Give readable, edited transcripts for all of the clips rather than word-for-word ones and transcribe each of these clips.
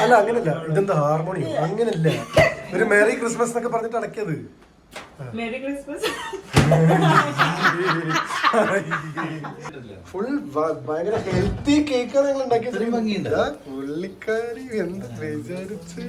അല്ല അങ്ങനല്ല, ഇതെന്താ ഹാർമോണിയം? അങ്ങനല്ല, ഒരു മെറി ക്രിസ്മസ് എന്നൊക്കെ പറഞ്ഞിട്ട് അടക്കിയത്. ഫുൾ ഭയങ്കര ഹെൽത്തി കേക്കാണ് ഞങ്ങൾ ഉണ്ടാക്കിയത്. പുള്ളിക്കാരി എന്താ വിചാരിച്ച്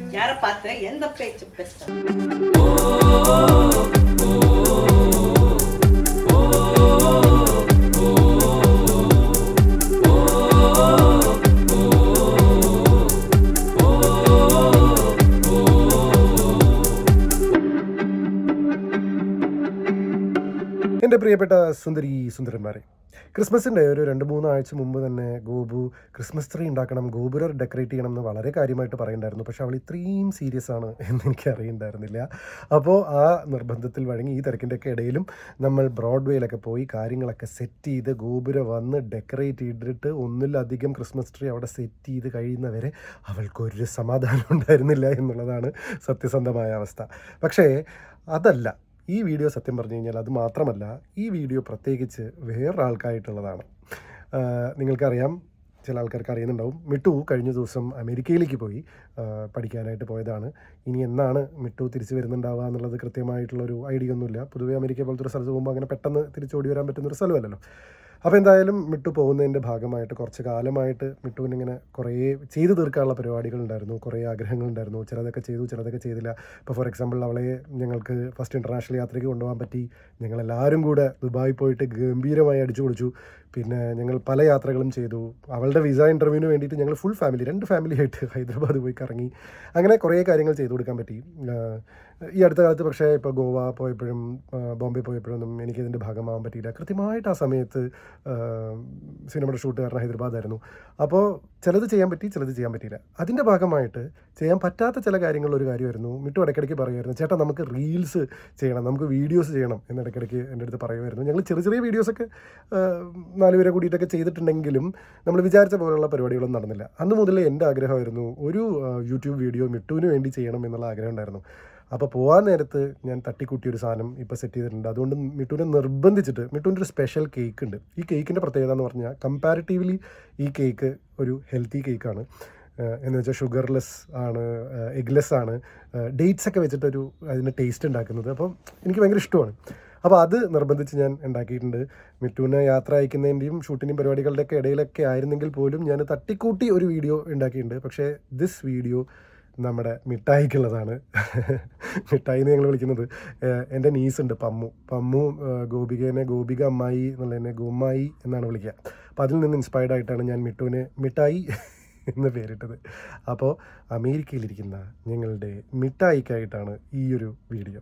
എൻ്റെ പ്രിയപ്പെട്ട സുന്ദരന്മാരെ, ക്രിസ്മസിൻ്റെ ഒരു 2-3 ആഴ്ച മുമ്പ് തന്നെ ഗോപു ക്രിസ്മസ് ട്രീ ഉണ്ടാക്കണം, ഗോപുരം ഡെക്കറേറ്റ് ചെയ്യണം എന്ന് വളരെ കാര്യമായിട്ട് പറയുന്നുണ്ടായിരുന്നു. പക്ഷേ അവൾ ഇത്രയും സീരിയസ് ആണ് എന്ന് എനിക്ക് അറിയുന്നുണ്ടായിരുന്നില്ല. അപ്പോൾ ആ നിർബന്ധത്തിൽ വഴങ്ങി ഈ തിരക്കിൻ്റെയൊക്കെ ഇടയിലും നമ്മൾ ബ്രോഡ്വേയിലൊക്കെ പോയി കാര്യങ്ങളൊക്കെ സെറ്റ് ചെയ്ത് ഗോപുരം വന്ന് ഡെക്കറേറ്റ് ചെയ്തിട്ട് ഒന്നിലധികം ക്രിസ്മസ് ട്രീ അവിടെ സെറ്റ് ചെയ്ത് കഴിയുന്നവരെ അവൾക്കൊരു സമാധാനം ഉണ്ടായിരുന്നില്ല എന്നുള്ളതാണ് സത്യസന്ധമായ അവസ്ഥ. പക്ഷേ അതല്ല ഈ വീഡിയോ, സത്യം പറഞ്ഞു കഴിഞ്ഞാൽ അത് മാത്രമല്ല, ഈ വീഡിയോ പ്രത്യേകിച്ച് വേറൊരാൾക്കായിട്ടുള്ളതാണ്. നിങ്ങൾക്കറിയാം, ചില ആൾക്കാർക്ക് അറിയുന്നുണ്ടാവും, മിട്ടു കഴിഞ്ഞ ദിവസം അമേരിക്കയിലേക്ക് പോയി പഠിക്കാനായിട്ട് പോയതാണ്. ഇനി എന്നാണ് മിട്ടു തിരിച്ച് വരുന്നുണ്ടാവുക എന്നുള്ളത് കൃത്യമായിട്ടുള്ളൊരു ഐഡിയ ഒന്നുമില്ല. പൊതുവേ അമേരിക്ക പോലത്തെ ഒരു സ്ഥലത്ത് പോകുമ്പോൾ അങ്ങനെ പെട്ടെന്ന് തിരിച്ചോടി വരാൻ പറ്റുന്നൊരു സ്ഥലമല്ലല്ലോ. അപ്പോൾ എന്തായാലും മിട്ടു പോകുന്നതിൻ്റെ ഭാഗമായിട്ട് കുറച്ച് കാലമായിട്ട് മിട്ടുവിനിങ്ങനെ കുറേ ചെയ്തു തീർക്കാനുള്ള പരിപാടികളുണ്ടായിരുന്നു, കുറേ ആഗ്രഹങ്ങളുണ്ടായിരുന്നു. ചിലതൊക്കെ ചെയ്തു, ചിലതൊക്കെ ചെയ്തില്ല. ഇപ്പോൾ ഫോർ എക്സാമ്പിൾ അവളെ ഞങ്ങൾക്ക് ഫസ്റ്റ് ഇൻ്റർനാഷണൽ യാത്രയ്ക്ക് കൊണ്ടുപോകാൻ പറ്റി. ഞങ്ങളെല്ലാവരും കൂടെ ദുബായി പോയിട്ട് ഗംഭീരമായി അടിച്ചു പൊളിച്ചു. പിന്നെ ഞങ്ങൾ പല യാത്രകളും ചെയ്തു. അവളുടെ വിസ ഇൻ്റർവ്യൂവിന് വേണ്ടിയിട്ട് ഞങ്ങൾ ഫുൾ ഫാമിലി 2 ഫാമിലിയായിട്ട് ഹൈദരാബാദ് പോയി കറങ്ങി. അങ്ങനെ കുറേ കാര്യങ്ങൾ ചെയ്തു കൊടുക്കാൻ പറ്റി. ഈ അടുത്ത കാലത്ത് പക്ഷേ ഇപ്പോൾ ഗോവ പോയപ്പോഴും ബോംബെ പോയപ്പോഴൊന്നും എനിക്കിതിൻ്റെ ഭാഗമാകാൻ പറ്റിയില്ല. കൃത്യമായിട്ട് ആ സമയത്ത് സിനിമയുടെ ഷൂട്ട് കാരണം ഹൈദരാബാദായിരുന്നു. അപ്പോൾ ചിലത് ചെയ്യാൻ പറ്റി, ചിലത് ചെയ്യാൻ പറ്റിയില്ല. അതിൻ്റെ ഭാഗമായിട്ട് ചെയ്യാൻ പറ്റാത്ത ചില കാര്യങ്ങളിലൊരു കാര്യമായിരുന്നു, മിട്ടു ഇടയ്ക്കിടയ്ക്ക് പറയുമായിരുന്നു, ചേട്ടാ നമുക്ക് റീൽസ് ചെയ്യണം, നമുക്ക് വീഡിയോസ് ചെയ്യണം എന്ന് ഇടയ്ക്കിടയ്ക്ക് എൻ്റെ അടുത്ത് പറയുമായിരുന്നു. ഞങ്ങൾ ചെറിയ ചെറിയ വീഡിയോസൊക്കെ 4 പേരെ കൂടിയിട്ടൊക്കെ ചെയ്തിട്ടുണ്ടെങ്കിലും നമ്മൾ വിചാരിച്ച പോലുള്ള പരിപാടികളൊന്നും നടന്നില്ല. അന്ന് മുതൽ എൻ്റെ ആഗ്രഹമായിരുന്നു ഒരു യൂട്യൂബ് വീഡിയോ മിട്ടുവിന് വേണ്ടി ചെയ്യണം എന്നുള്ള ആഗ്രഹം ഉണ്ടായിരുന്നു. അപ്പോൾ പോകാൻ നേരത്ത് ഞാൻ തട്ടിക്കൂട്ടിയൊരു സാധനം ഇപ്പോൾ സെറ്റ് ചെയ്തിട്ടുണ്ട്. അതുകൊണ്ട് മിട്ടുവിനെ നിർബന്ധിച്ചിട്ട്, മിട്ടുവിൻ്റെ ഒരു സ്പെഷ്യൽ കേക്ക് ഉണ്ട്. ഈ കേക്കിൻ്റെ പ്രത്യേകത എന്ന് പറഞ്ഞാൽ കമ്പാരിറ്റീവ്ലി ഈ കേക്ക് ഒരു ഹെൽത്തി കേക്കാണ്. എന്ന് വെച്ചാൽ ഷുഗർലെസ് ആണ്, എഗ്ലെസ് ആണ്, ഡേറ്റ്സ് ഒക്കെ വെച്ചിട്ടൊരു അതിന് ടേസ്റ്റ് ഉണ്ടാക്കുന്നത്. അപ്പം എനിക്ക് ഭയങ്കര ഇഷ്ടമാണ്. അപ്പോൾ അത് നിർബന്ധിച്ച് ഞാൻ ഉണ്ടാക്കിയിട്ടുണ്ട്. മിട്ടുവിനെ യാത്ര അയക്കുന്നതിൻ്റെയും ഷൂട്ടിൻ്റെയും പരിപാടികളുടെയൊക്കെ ഇടയിലൊക്കെ ആയിരുന്നെങ്കിൽ പോലും ഞാൻ തട്ടിക്കൂട്ടി ഒരു വീഡിയോ ഉണ്ടാക്കിയിട്ടുണ്ട്. പക്ഷേ ദിസ് വീഡിയോ നമ്മുടെ മിഠായിക്കുള്ളതാണ്. മിഠായി എന്ന് ഞങ്ങൾ വിളിക്കുന്നത്. എൻ്റെ നീസുണ്ട് പമ്മു ഗോപികേനെ ഗോപിക അമ്മായി എന്നുള്ളതിനെ ഗോമായി എന്നാണ് വിളിക്കുക. അപ്പോൾ അതിൽ നിന്ന് ഇൻസ്പയർഡ് ആയിട്ടാണ് ഞാൻ മിട്ടുവിന് മിഠായി എന്ന് പേരിട്ടത്. അപ്പോൾ അമേരിക്കയിലിരിക്കുന്ന ഞങ്ങളുടെ മിഠായിക്കായിട്ടാണ് ഈ ഒരു വീഡിയോ.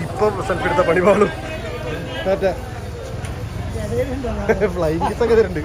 ഇപ്പം സെൽഫി എടുത്ത പണി പാടും. ഫ്ലൈങ് കിസ് ഒക്കെ തരുന്നുണ്ട്.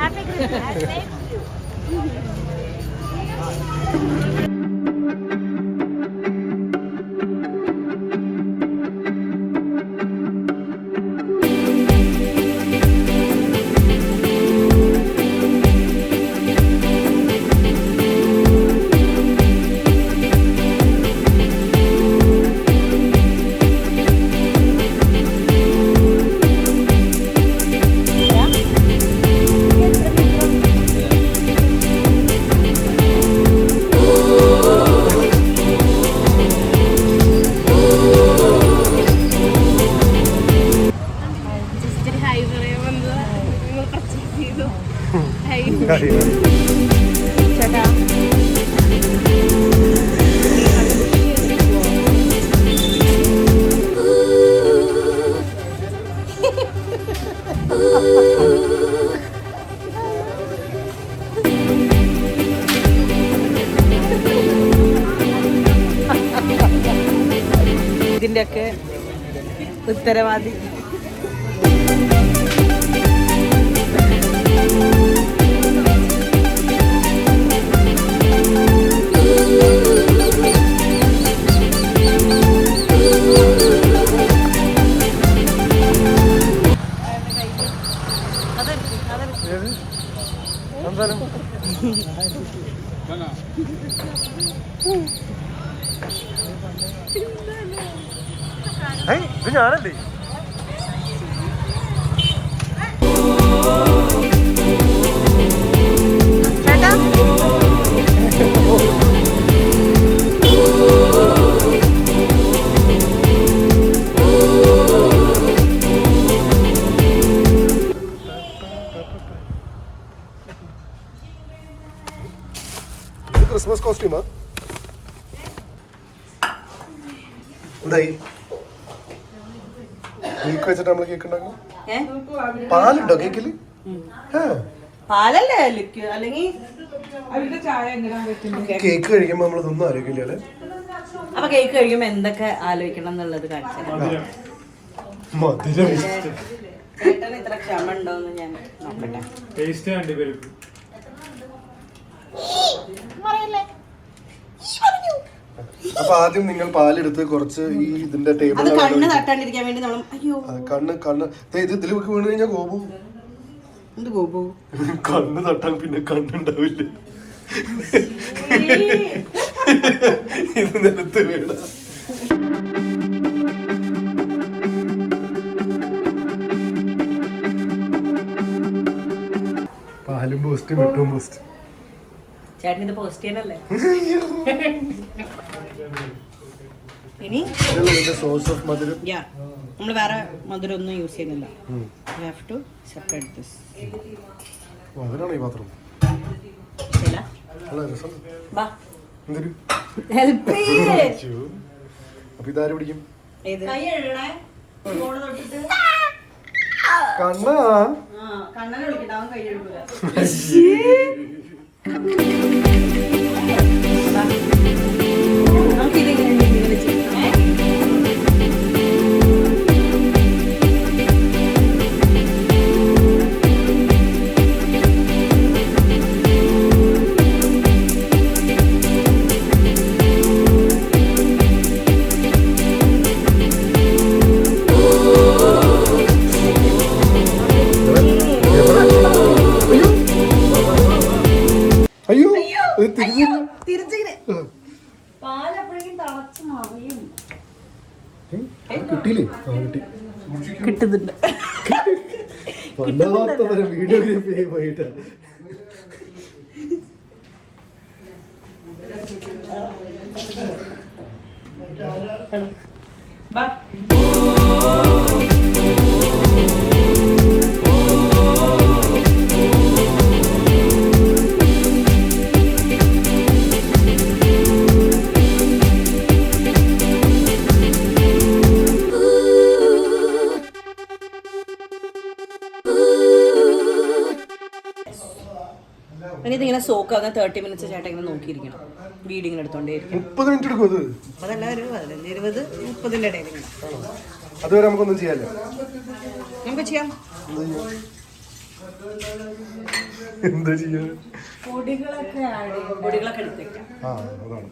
ഇതിൻ്റെയൊക്കെ ഉത്തരവാദി ഇത് ഞാനല്ലേ? ചേട്ടാ ക്രിസ്മസ് കോസ്റ്റ്യൂമാ? എന്തായി? കേക്ക് വെച്ചിട്ട് നമ്മള് കേക്ക് ഉണ്ടാക്കും. പാലുണ്ടോ കേക്കില്? പാലല്ലേ അല്ലെങ്കിൽ കേക്ക് കഴിക്കുമ്പോ നമ്മളിതൊന്നും ആലോചിക്കില്ല അല്ലേ? അപ്പൊ കേക്ക് കഴിക്കുമ്പോ എന്തൊക്കെ ആലോചിക്കണം എന്നുള്ളത് കാണിച്ചു. മധുരം ചേട്ടന് ഇത്ര ക്ഷമ ഉണ്ടോന്ന് ഞാൻ നോക്കട്ടെ. അപ്പൊ ആദ്യം നിങ്ങൾ പാലെടുത്ത് കുറച്ച് ഈ ഇതിന്റെ അത് ടേബിൾ കണ്ണ് തട്ടാണ്ടിരിക്കാൻ വേണ്ടി നമ്മൾ അയ്യോ കണ്ണ് ഇത് ഇതിലേക്ക് വീണ് കഴിഞ്ഞാൽ ഗോപു എന്ത് ഗോപു കണ്ണ് തട്ടാൻ പിന്നെ കണ്ണുണ്ടാവില്ല. ഇത് നിലത്ത് വീണ പാലും ബൂസ്റ്റ് മിട്ടും ബൂസ്റ്റ്. ചേട്ടൻ ഇത് പോസ്റ്റ് ചെയ്യാനല്ലേ? ഇനി സോഴ്സ് ഓഫ് മധുരം. നമ്മൾ വേറെ മധുരം ഒന്നും യൂസ് ചെയ്യുന്നില്ല. You have to separate this. മധുരമാണ് ഈ പാത്രം. നല്ല രസം. ബാ എന്തൊരു ഹെൽപ്പ് ചെയ്യേ. അപ്പൊ ഇതാര് പിടിക്കും? കൈ എഴുതണേ. ഫോണ് തൊട്ടിട്ട് കണ്ണാ കണ്ണനെ വിളിക്കട്ടെ. അവൻ കൈ എഴുതൂല. അയ്യോ തിരിഞ്ഞില്ല. പാലപ്പോഴേക്കും തിളച്ച് മറിയും. കിട്ടിയില്ലേ? കിട്ടി. കിട്ടുന്നുണ്ട്. വല്ലാത്ത തരം വീഡിയോഗ്രാഫി പോയിട്ട് ഇതിങ്ങനെ സോക്കാകുന്ന 30 മിനിറ്റ്സ് ചേട്ടൻ ഇങ്ങനെ നോക്കിയിരിക്കണം. വീഡിയോ ഇങ്ങനെ എടുത്തോണ്ടേയിരിക്കും. 30 മിനിറ്റ് എടുക്കും അത്. അതല്ല ഒരു 15, 20, 30 ഇടയിൽ ഇങ്ങനെ. അതുവരെ നമുക്കൊന്നും ചെയ്യാല്ലേ? നമുക്ക് ചെയ്യാം. എന്താ ചെയ്യാ? പൊടികളൊക്കെ എടുത്തേക്കാം. അതാണ്.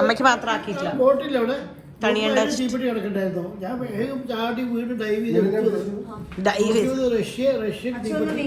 അമ്മയ്ക്ക് മാത്രം ആക്കിയിട്ടില്ല. തണിയണ്ട റഷ്യൻ തീപ്പെട്ടി.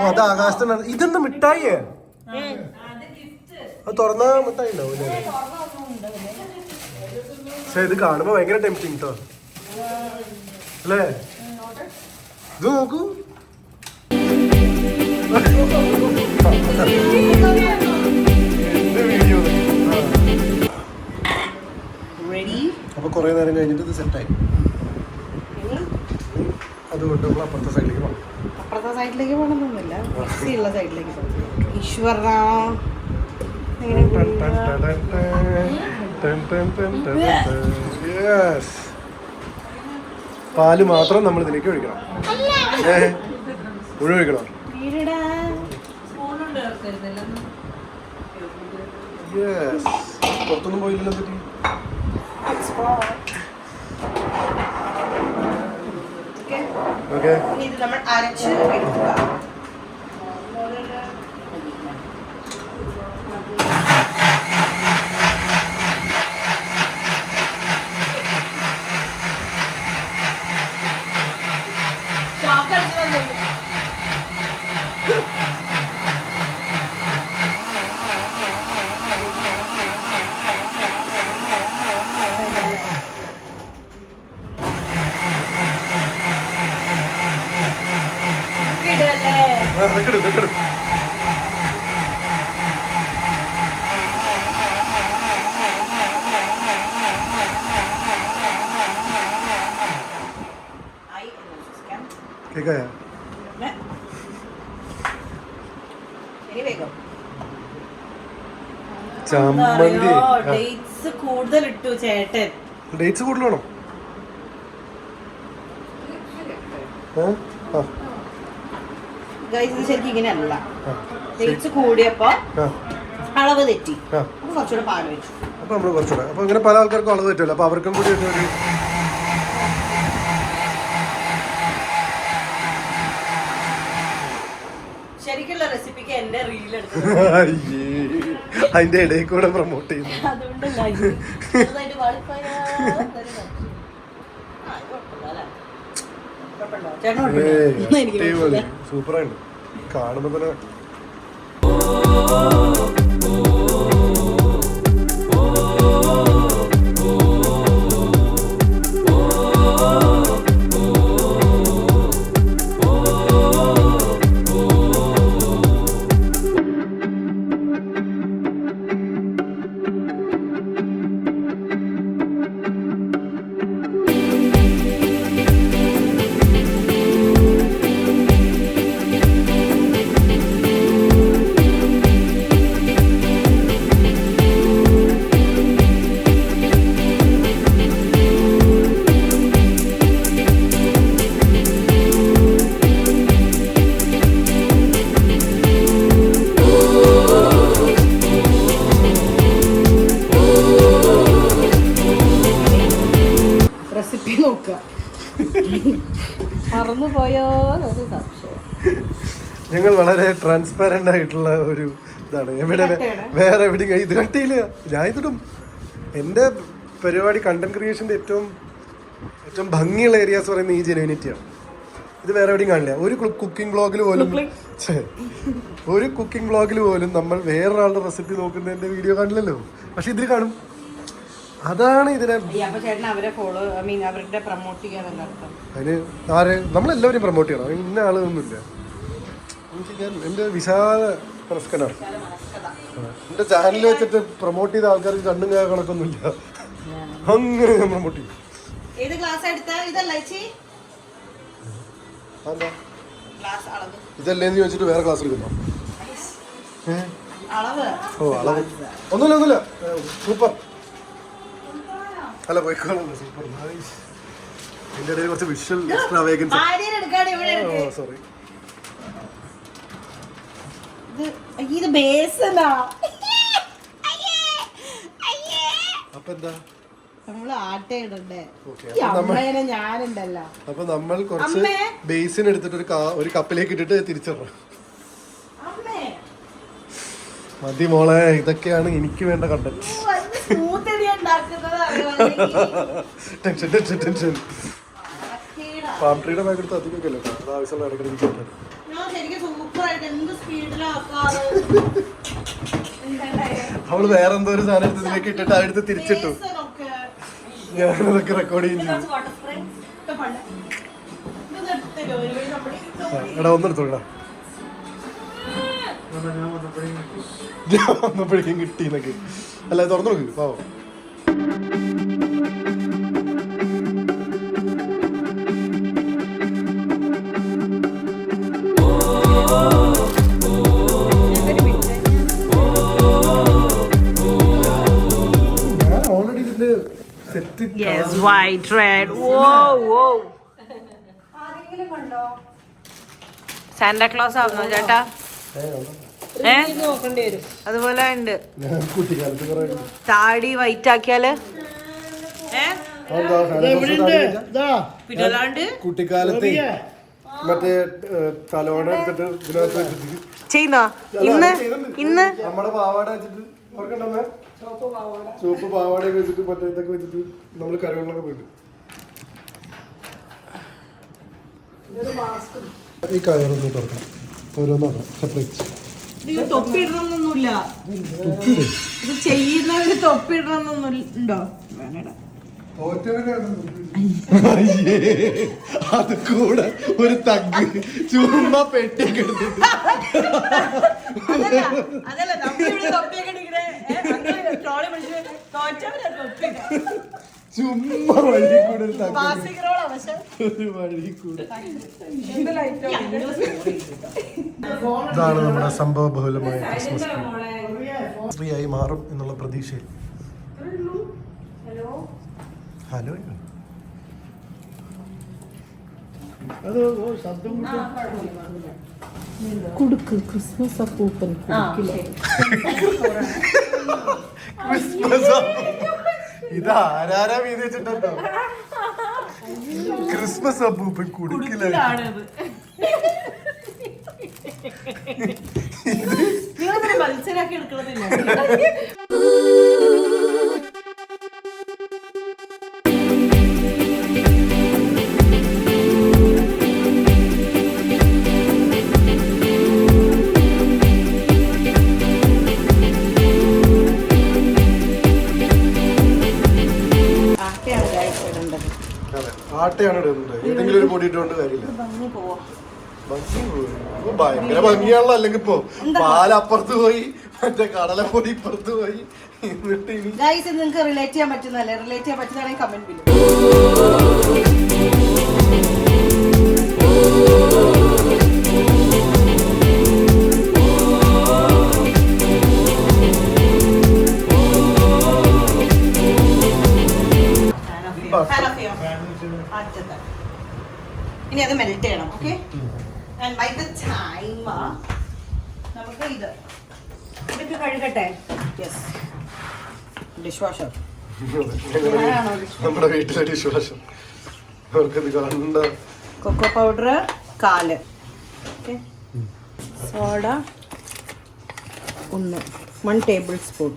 അത് ആകാശത്ത് ഇതെന്താ മിഠായിയേ? അത് തുറന്നാ മിഠായി ഉണ്ടാവൂലേ? പക്ഷെ ഇത് കാണുമ്പോ ഭയങ്കര ടെംപ്റ്റിങ് കേട്ടോ. അല്ലേ? ഇത് നോക്കൂ. അപ്പൊ കുറെ നേരം കഴിഞ്ഞിട്ട് ഇത് സെറ്റായി. അതുകൊണ്ട് നമ്മൾ അപ്പുറത്തെ സൈഡിലേക്ക് പോകണം. അപ്പുറത്തെ സൈഡിലേക്ക് പോകണമെന്നൊന്നുമില്ല, ഉള്ള സൈഡിലേക്ക് പോകണം. ഈശ്വര പാല് മാത്രം നമ്മൾ ഇതിലേക്ക് ഒഴിക്കണം. മുഴുവൻ ഒഴിക്കണം. പുറത്തൊന്നും പോയില്ലല്ലോ. ഓക്കെ, ഇത് നമ്മൾ അരച്ച് എടുക്കുക. ചമ്മന്തി ഡേറ്റ്സ് കൂടുതൽ ഇട്ടു ചേട്ടൻ. ഡേറ്റ്സ് കൂടുതലാണോ? ഇത് ശരിക്കും ഇങ്ങനെയല്ല. ഡേറ്റ്സ് കൂടിയപ്പോ അളവ് തെറ്റി, അപ്പൊ കുറച്ചുകൂടെ പാല് വെച്ചു. അപ്പൊ നമ്മള് കുറച്ചുകൂടെ, അപ്പൊ ഇങ്ങനെ പല ആൾക്കാർക്കും അളവ് തെറ്റില്ല. അപ്പൊ അവർക്കും കൂടി ഒരു ശരിക്കുള്ള റെസിപ്പിക്ക് എന്റെ റീൽ അതിന്റെ ഇടയിൽ കൂടെ പ്രൊമോട്ട് ചെയ്യുന്നു. സൂപ്പറായിട്ട് കാണുമ്പോ തന്നെ. ഞങ്ങൾ വളരെ ട്രാൻസ്പാരന്റ് ആയിട്ടുള്ള ഒരു ഇതാണ്. വേറെ എവിടെയും ഇത് കട്ടിയില്ല. ഞാൻ ഇതിടും. എൻ്റെ പരിപാടി കണ്ടന്റ് ക്രിയേഷൻ്റെ ഏറ്റവും ഭംഗിയുള്ള ഏരിയാസ് പറയുന്നത് ഈ ജെനുവിനിറ്റിയാണ്. ഇത് വേറെ എവിടെയും കാണില്ല. ഒരു കുക്കിംഗ് ബ്ലോഗിൽ പോലും നമ്മൾ വേറൊരാളുടെ റെസിപ്പി നോക്കുന്നതിന്റെ വീഡിയോ കാണില്ലല്ലോ. പക്ഷെ ഇതിൽ കാണും. അതാണ് ഇതിനെ അതിന് നമ്മളെല്ലാവരും പ്രൊമോട്ട് ചെയ്യണം. ഇന്ന ആളൊന്നുമില്ല. എൻ്റെ വിശാല മനസ്കനാണ്. എൻ്റെ ചാനൽ വെച്ചിട്ട് പ്രൊമോട്ട് ചെയ്ത ആൾക്കാർക്ക് കണ്ണും കണക്കൊന്നുമില്ല. അങ്ങനെ ഞാൻ പ്രൊമോട്ട് ചെയ്യും. ഇതല്ലേന്ന് ചോദിച്ചിട്ട് വേറെ ക്ലാസ് എടുക്കുന്നോ? ഓ, അളവ് ഒന്നുമില്ല. സൂപ്പർ. അല്ല, പോയിക്കോളാം. സൂപ്പർ. എൻ്റെ ഇടയിൽ കുറച്ച് വിഷ്വൽ എക്സ്ട്രാ വേഗൻസി. സോറി. അപ്പൊ എന്താ അപ്പൊ നമ്മൾ കുറച്ച് ബേസിൻ എടുത്തിട്ട് ഒരു കപ്പിലേക്ക് ഇട്ടിട്ട് തിരിച്ചിടണം. മതി മോളെ, ഇതൊക്കെയാണ് എനിക്ക് വേണ്ട കണ്ടന്റ്. ടെൻഷൻ. പാം ട്രീയുടെ ബാഗ് എടുത്ത് അധികമൊക്കെ അല്ലേ, അത് ആവശ്യമുള്ള ഇടയ്ക്കിടയ്ക്ക്. അവള് വേറെ എന്തോ ഒരു സാധനം എടുത്ത് ഇതിലേക്ക് ഇട്ടിട്ട് അടുത്ത് തിരിച്ചിട്ടു. ഞാനതൊക്കെ റെക്കോർഡ് ചെയ്യും. എടാ ഒന്നെടുത്തോടാ, ഞാൻ വന്നപ്പോഴേക്കും കിട്ടി എന്നൊക്കെ. അല്ല തുറന്നു നോക്ക് പാവം. ഞാൻ ഓൾറെഡി ഇതിന്റെ സെറ്റ് വൈറ്റ് റെഡ്. ഓ സാന്റാക്ലോസ് ആവുന്നോ ചേട്ടാ? അതുപോലെ ഉണ്ട്. കുട്ടിക്കാലത്ത് കുറെ താടി വൈറ്റ് ആക്കിയാല് പിന്നല്ലാണ്ട് കുട്ടിക്കാലത്ത് മറ്റേ തലോണ എടുത്തിട്ട് ഇതിനകത്ത് വെച്ചിട്ട് ചെയ്യുന്നോ? ഇന്ന് നമ്മുടെ പാവാട വെച്ചിട്ട് ഓർക്കണ്ടേ, ചുവപ്പ് പാവാടയൊക്കെ വെച്ചിട്ട് മറ്റേ ഇതൊക്കെ വെച്ചിട്ട് നമ്മള് കരകളിലൊക്കെ പോയിട്ട് ഈ കയറൊന്നും തുറക്കണം, ഓരോന്നാണ് സെപ്പറേറ്റ്. തൊപ്പിടണമെന്നൊന്നുമില്ല, ഇത് ചെയ്യുന്നവര് തൊപ്പിടണമെന്നൊന്നും ഉണ്ടോ? അത് കൂടെ ഒരു തഗ് ചുമ്മാ പെട്ടിയൊക്കെ എടുത്തിട്ട് ചുമ്മാ വഴി കൂടെ ഒരു തഗ്, ഒരു വഴി കൂടെ. ഇതാണ് നമ്മുടെ സംഭവ ബഹുലമായ ക്രിസ്മസ് ട്രീ ആയി മാറും എന്നുള്ള പ്രതീക്ഷയിൽ. ഹലോ കുടുക്ക് ക്രിസ്മസ് അപ്പൂപ്പൻ ക്രിസ്മസ് ഇത് ആരാരാ വീതി വെച്ചിട്ടുണ്ടോ? ക്രിസ്മസ് അപ്പൂപ്പൻ കുടുക്കില്ല. മത്സരാക്കി എടുക്കണമെന്നില്ല. ആട്ടയാണ് ഇടുന്നത്, ഏതെങ്കിലും ഒരു പൊടി ഇട്ടുകൊണ്ട് കാര്യമില്ല. ഭയങ്കര ഭംഗിയാണല്ലോ. അല്ലെങ്കിൽ ഇപ്പൊ പാലപ്പുറത്ത് പോയി മറ്റേ കടലപ്പൊടി ഇപ്പുറത്ത് പോയി. എന്നിട്ട് നിങ്ങൾക്ക് റിലേറ്റ് ചെയ്യാൻ പറ്റുന്നല്ലേ? റിലേറ്റ് ചെയ്യാൻ പറ്റുന്നതാണെങ്കിൽ കമന്റ് ബില്ല്. ഇനി അത് മെൽറ്റ് ചെയ്യണം. Okay, and by the time നമുക്ക് ഇതൊക്കെ കഴുകട്ടെ. Yes, dish washer. നമ്മുടെ വീട്ടിലെ ഡിഷ് വാഷർ അവർക്കത് കണ്ട. Cocoa powder 1/4, okay, soda 1 tablespoon.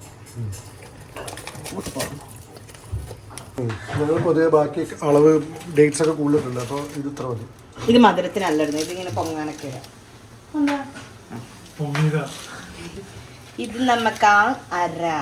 ഞങ്ങൾ പൊതുവെ ബാക്കി അളവ് ഡേറ്റ്സ് ഒക്കെ കൂടുതലുണ്ട്, അപ്പോൾ ഇത് ഇത്ര മതി. ഇത് മധുരത്തിനല്ലായിരുന്നു, ഇതിങ്ങനെ പൊങ്ങാനൊക്കെ. ഇത് നമുക്ക് 1/2.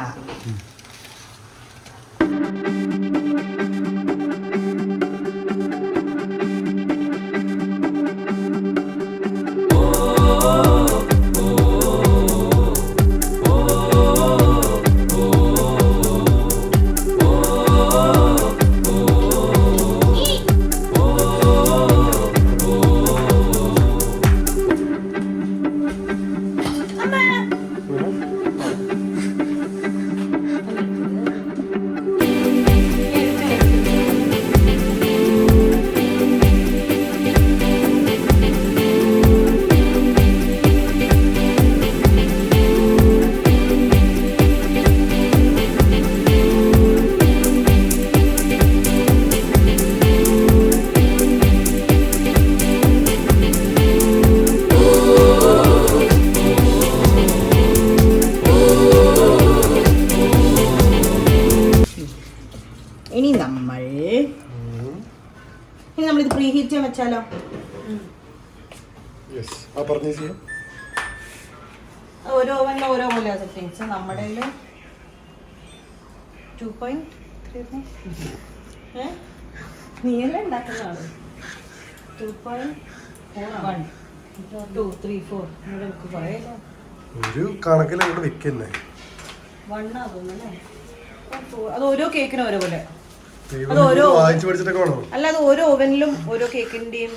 ഇനി നമ്മളിത് പ്രീ ഹീറ്റ് ചെയ്യാൻ വെച്ചാലോ? ഓരോ ഓവനിൽ ഓരോ പോലെ സെറ്റിങ്സ്. നമ്മുടെ 2.3 നീയല്ലേ ഉണ്ടാക്കുന്നതാണ് 2.4 2 3 4 നമുക്ക് പറയല്ലോ ഒരു കണക്കിൽ അങ്ങോട്ട് വെക്കുന്നേ 1 ആകുന്നല്ലേ. അത് ഓരോ കേക്കിനും ഓരോ പോലെ. വായിച്ചു പഠിച്ചിട്ടൊക്കെ വേണോ? അല്ല, അത് ഓരോ ഓവനിലും ഓരോ കേക്കിന്റെയും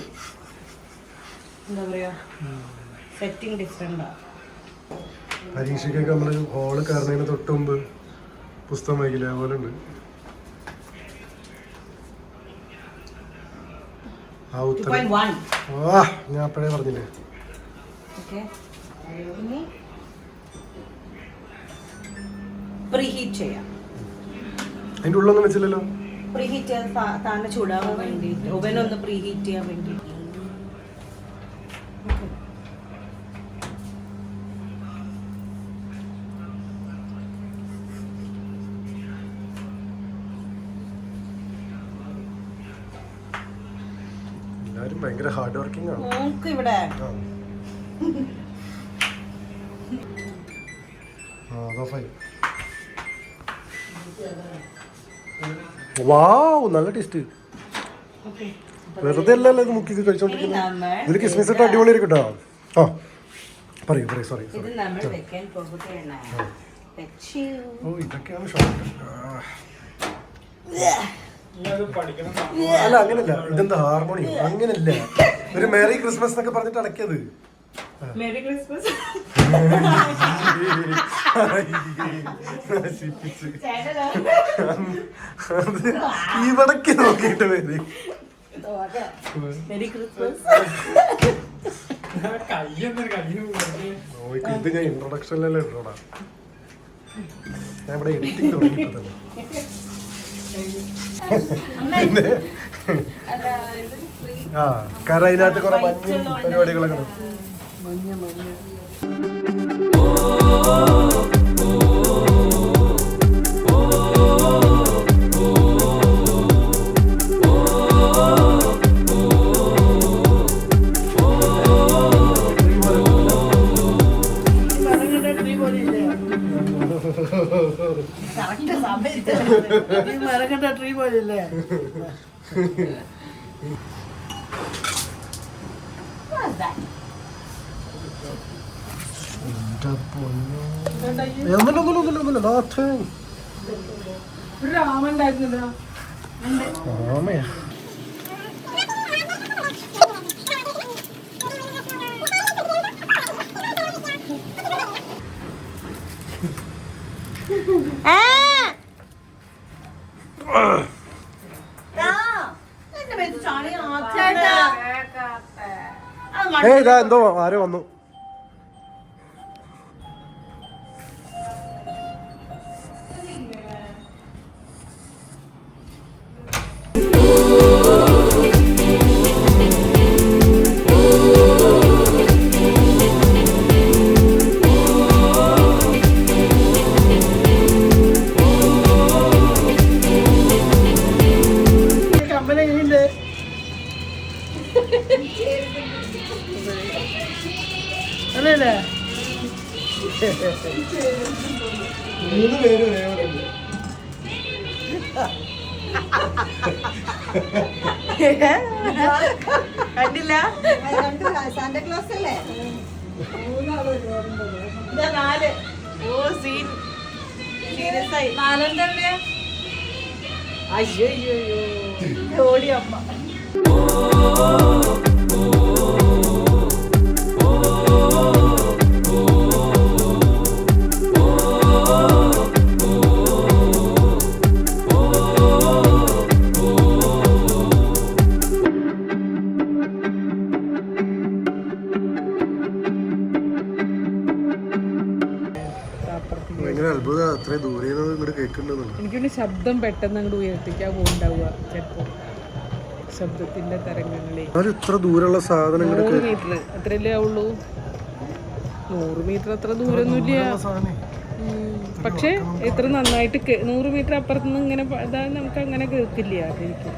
എന്താ പറയാ സെറ്റിംഗ് ഡിഫറെന്റാ. പരീക്ഷയ്ക്കൊക്കെ നമ്മള് ഹോള് കയറുന്നതിന് തൊട്ട് മുമ്പ് പുസ്തകം വായിക്കില്ല, അതുപോലെ ഉണ്ട്. ഞാൻ അപ്പഴേ പറഞ്ഞില്ലേ. ഇനി പ്രീഹീറ്റ് ചെയ്യാം. അതിന്റെ ഉള്ളൊന്നും വെച്ചില്ലല്ലോ. പ്രീഹീറ്റ് ചെയ്യാൻ താനെ ചൂടാവാൻ വേണ്ടിയിട്ട് ഓവൻ ഒന്ന് പ്രീഹീറ്റ് ചെയ്യാൻ വേണ്ടിയിട്ട്. എല്ലാരും ഭയങ്കര ഹാർഡ് വർക്കിംഗ് ആണ്. നോക്ക് ഇവിടെ. വാവ്, നല്ല ടേസ്റ്റ്. വെറുതെ അല്ലല്ലോ ഇത് മുക്കി കഴിച്ചോണ്ടിരിക്കുന്നത്. ഇതിൽ കിസ്മിസ് ഇട്ട് അടിപൊളി ആയിരിക്കും കേട്ടോ. ആ പറയൂ പറയൂ. സോറി ഇത് നമ്മൾ വെക്കാൻ പോകുകയാണ്. ഓ, ഇതൊക്കെയാണ് ഷോക്ക്. അല്ല, അങ്ങനല്ല. ഇതെന്താ ഹാർമോണിയം? അങ്ങനല്ല. ഒരു മേരി ക്രിസ്മസ് എന്നൊക്കെ പറഞ്ഞിട്ട് അടക്കിയത്. Merry Christmas. ഇവിടക്ക് നോക്കിയിട്ട് മേരി ക്രിസ്മസ്. ഇത് ഞാൻ ഇൻട്രൊഡക്ഷനിലല്ലേ ഇട്ടോടാ. ഞാൻ ഇവിടെ എഡിറ്റിംഗ് തുടങ്ങിയപ്പോ തന്നെ. ആ കാരണം അതിനകത്ത് കുറെ മഞ്ഞ പരിപാടികളൊക്കെ ഉണ്ട്. ട്രീ പോലെയല്ലേ? ഇതാ എന്തോ ആരോ വന്നു. അല്ലേ? 3 പേര് ഒരേപോലെ. കണ്ടില്ല? സാന്റാക്ലോസ് അല്ലേ? 4. ഓ സീൻ സീരിയസ് ആയി. 4 അയ്യോ അയ്യോ അയ്യോ ഓടി അമ്മ. എനിക്കൊരു ശബ്ദം പെട്ടെന്ന് അങ്ങോട്ട് ഉയർത്തിക്കാൻ പോകുന്നുണ്ടാവുക ചിലപ്പോ. ശബ്ദത്തിന്റെ തരംഗങ്ങളെ ഇത്ര ദൂരമുള്ള സാധനം 100 മീറ്റർ അത്രയല്ലേ ആവുള്ളൂ. 100 മീറ്റർ അത്ര ദൂരമൊന്നുമില്ല. പക്ഷെ എത്ര നന്നായിട്ട് 100 മീറ്റർ അപ്പുറത്തുനിന്ന് ഇങ്ങനെ ഇതാ നമുക്ക് അങ്ങനെ കേൾക്കില്ല. അതെനിക്ക്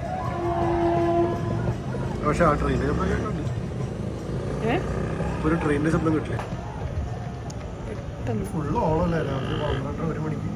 ഒരു ട്രെയിനിന്റെ ശബ്ദം കിട്ടില്ല. പെട്ടെന്ന് ഫുള്ള് ഓളല്ലേ രാത്രി 12-1 മണിക്ക്.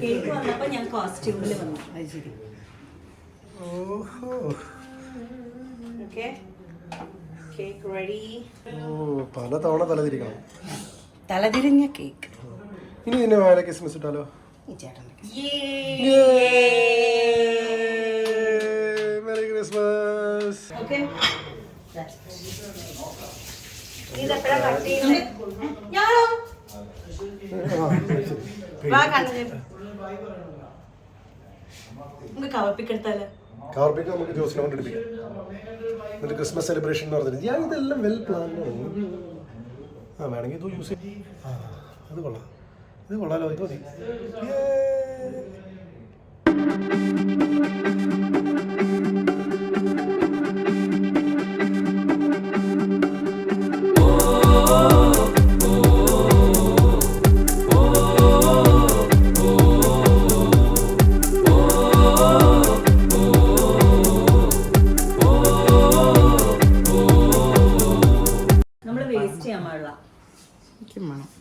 കേക്ക് വന്നപ്പോ ഞാൻ കോസ്റ്റ്യൂമിൽ വന്നു. അത് ശരി. ഓഹോ, ഓക്കെ, കേക്ക് റെഡി. പല തവണ തലതിരിക്കണം. തലതിരിഞ്ഞ കേക്ക്. ഇനി ഇതിന്റെ മേലെ ക്രിസ്മസ് ഇട്ടാലോ? ഈ ചേട്ടൻ മെറി ക്രിസ്മസ്. ഓക്കെ, ഇതെപ്പോഴാ കട്ട് ചെയ്യുന്നത്? ഞാനോ വാ കണ്ണു നമുക്ക് കവപ്പിക്കെടുത്താലോ? കാർപ്പിക്ക് നമുക്ക് ജോസിനെ കൊണ്ട് എടുപ്പിക്കാം. എന്നിട്ട് ക്രിസ്മസ് സെലിബ്രേഷൻ എന്ന് പറഞ്ഞിട്ട് ഞാൻ ഇതെല്ലാം വെൽ പ്ലാൻ വേണമെങ്കിൽ ഇത് യൂസ് ചെയ്യും. അത് കൊള്ളാം, ഇത് കൊള്ളാലോ, ഇത് മതി.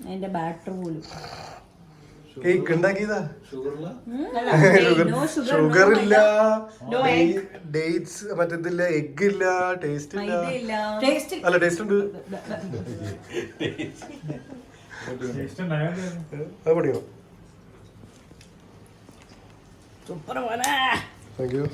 അതിന്റെ ബാറ്റർ പോലും കേക്ക് ഉണ്ടാക്കിയതാ. no sugar, ഷുഗർ no ഇല്ല, no egg, ഡേറ്റ്സ് മറ്റേതില്ല, എഗ് ഇല്ല, ടേസ്റ്റ് ഇല്ല. ടേസ്റ്റ് അല്ല ടേസ്റ്റ് ഉണ്ട്. അത് പഠിക്കണം. സൂപ്പർ മോനെ. Thank U.